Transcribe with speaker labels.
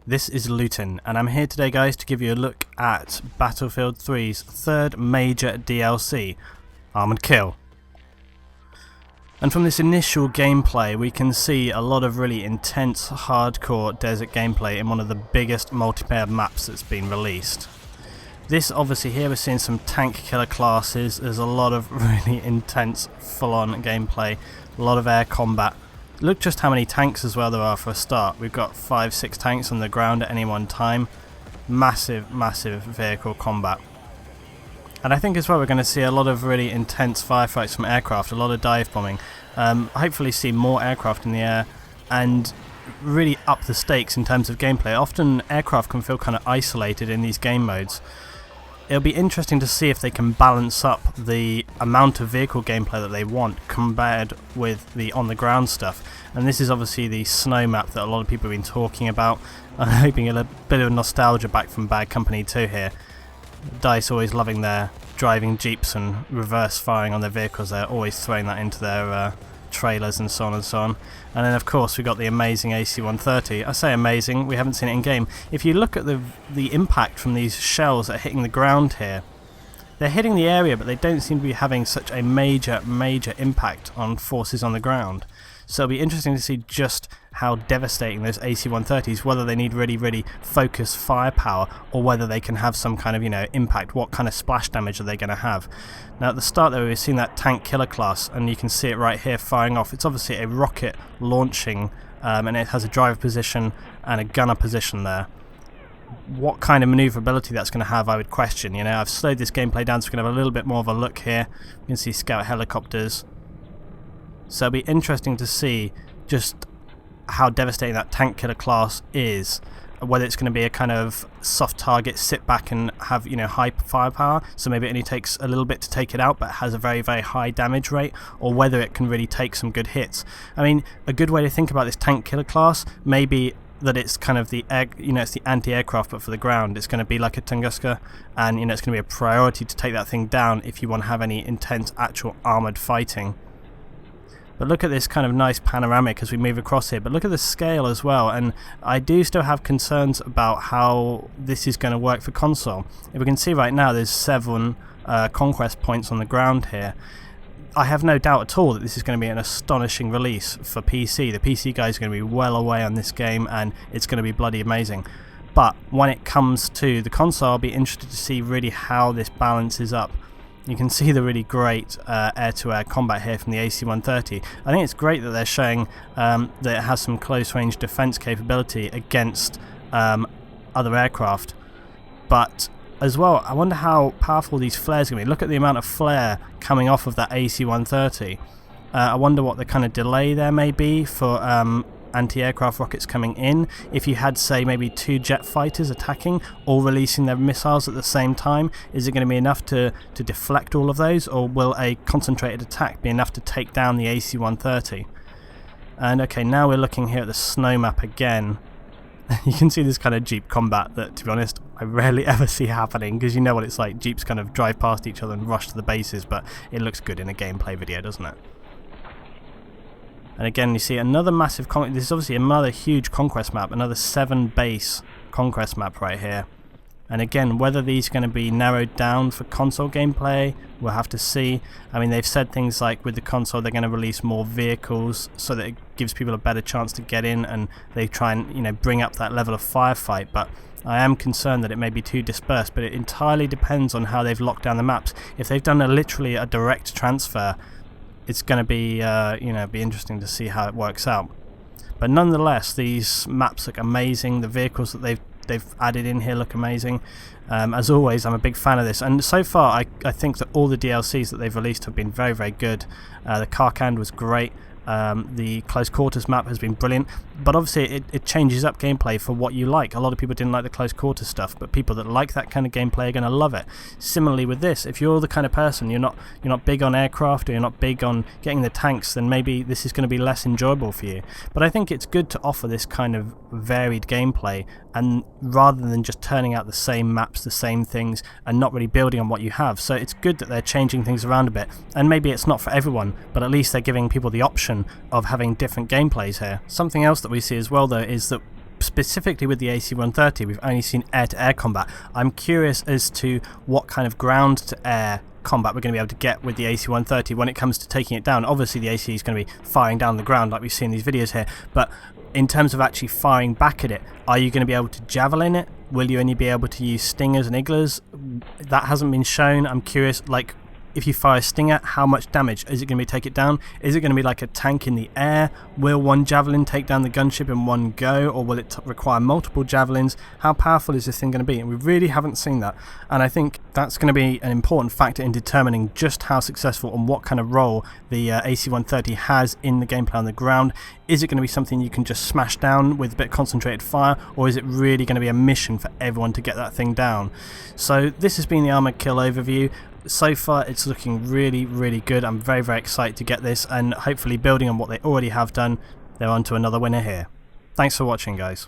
Speaker 1: This is Luton, and I'm here today, guys, to give you a look at Battlefield 3's third major DLC, Armored Kill. And from this initial gameplay, we can see a lot of really intense, hardcore desert gameplay in one of the biggest multiplayer maps that's been released. This, obviously, here we're seeing some tank killer classes. There's a lot of really intense, full-on gameplay, a lot of air combat. Look just how many tanks as well there are for a start. We've got 5-6 tanks on the ground at any one time. Massive vehicle combat. And I think as well we're going to see a lot of really intense firefights from aircraft, a lot of dive bombing. Hopefully see more aircraft in the air and really up the stakes in terms of gameplay. Often aircraft can feel kind of isolated in these game modes. It'll be interesting to see if they can balance up the amount of vehicle gameplay that they want compared with the on-the-ground stuff. And this is obviously the snow map that a lot of people have been talking about. I'm hoping a bit of nostalgia back from Bad Company 2 here. DICE always loving their driving jeeps and reverse firing on their vehicles. They're always throwing that into their trailers and so on and so on. And then of course we've got the amazing AC-130. I say amazing, we haven't seen it in game. If you look at the impact from these shells that are hitting the ground here, they're hitting the area but they don't seem to be having such a major impact on forces on the ground. So it'll be interesting to see just how devastating those AC-130s, whether they need really focused firepower or whether they can have some kind of, impact. What kind of splash damage are they going to have? Now at the start there we've seen that tank killer class, and you can see it right here firing off. It's obviously a rocket launching, and it has a driver position and a gunner position there. What kind of maneuverability that's going to have, I would question. I've slowed this gameplay down so we can have a little bit more of a look here. You can see scout helicopters. So it'll be interesting to see just how devastating that tank killer class is, whether it's going to be a kind of soft target, sit back and have high firepower, so maybe it only takes a little bit to take it out but has a very high damage rate, or whether it can really take some good hits. I mean, a good way to think about this tank killer class may be that it's kind of the it's the anti-aircraft but for the ground. It's going to be like a Tunguska, and it's going to be a priority to take that thing down if you want to have any intense actual armoured fighting. But look at this kind of nice panoramic as we move across here, but look at the scale as well, and I do still have concerns about how this is going to work for console. If we can see right now there's 7 conquest points on the ground here. I have no doubt at all that this is going to be an astonishing release for PC. The PC guys are going to be well away on this game and it's going to be bloody amazing. But when it comes to the console, I'll be interested to see really how this balances up. You can see the really great air-to-air combat here from the AC-130. I think it's great that they're showing that it has some close-range defense capability against other aircraft. But as well, I wonder how powerful these flares are going to be. Look at the amount of flare coming off of that AC-130. I wonder what the kind of delay there may be for anti-aircraft rockets coming in. If you had, say, maybe 2 jet fighters attacking or releasing their missiles at the same time, is it going to be enough to deflect all of those, or will a concentrated attack be enough to take down the AC-130? And okay, now we're looking here at the snow map again. You can see this kind of jeep combat that, to be honest, I rarely ever see happening, because you know what it's like. Jeeps kind of drive past each other and rush to the bases, but it looks good in a gameplay video, doesn't it? And again, you see another massive this is obviously another huge conquest map, another 7 base conquest map right here. And again, whether these are going to be narrowed down for console gameplay, we'll have to see. I mean, they've said things like with the console they're going to release more vehicles so that it gives people a better chance to get in, and they try and bring up that level of firefight. But I am concerned that it may be too dispersed, but it entirely depends on how they've locked down the maps. If they've done literally a direct transfer, it's going to be be interesting to see how it works out. But nonetheless, these maps look amazing. The vehicles that they've added in here look amazing. As always, I'm a big fan of this, and so far I think that all the DLCs that they've released have been very good. The Karkand was great. The close quarters map has been brilliant, but obviously it changes up gameplay for what you like. A lot of people didn't like the close quarters stuff, but people that like that kind of gameplay are going to love it. Similarly with this, if you're the kind of person you're not big on aircraft, or you're not big on getting the tanks, then maybe this is going to be less enjoyable for you. But I think it's good to offer this kind of varied gameplay, and rather than just turning out the same maps, the same things, and not really building on what you have. So it's good that they're changing things around a bit, and maybe it's not for everyone, but at least they're giving people the option of having different gameplays here. Something else that we see as well though is that specifically with the AC-130, we've only seen air-to-air combat. I'm curious as to what kind of ground-to-air combat we're going to be able to get with the AC-130 when it comes to taking it down. Obviously the AC is going to be firing down the ground like we've seen in these videos here, but in terms of actually firing back at it, are you going to be able to javelin it? Will you only be able to use stingers and igglers? That hasn't been shown. I'm curious, like, if you fire a stinger, how much damage is it going to be take it down? Is it going to be like a tank in the air? Will one javelin take down the gunship in one go, or will it require multiple javelins? How powerful is this thing going to be? And we really haven't seen that, and I think that's going to be an important factor in determining just how successful and what kind of role the AC-130 has in the gameplay on the ground. Is it going to be something you can just smash down with a bit of concentrated fire, or is it really going to be a mission for everyone to get that thing down? So this has been the Armoured Kill overview. So far it's looking really, really good. I'm very, very excited to get this, and hopefully building on what they already have done, they're on to another winner here. Thanks for watching, guys.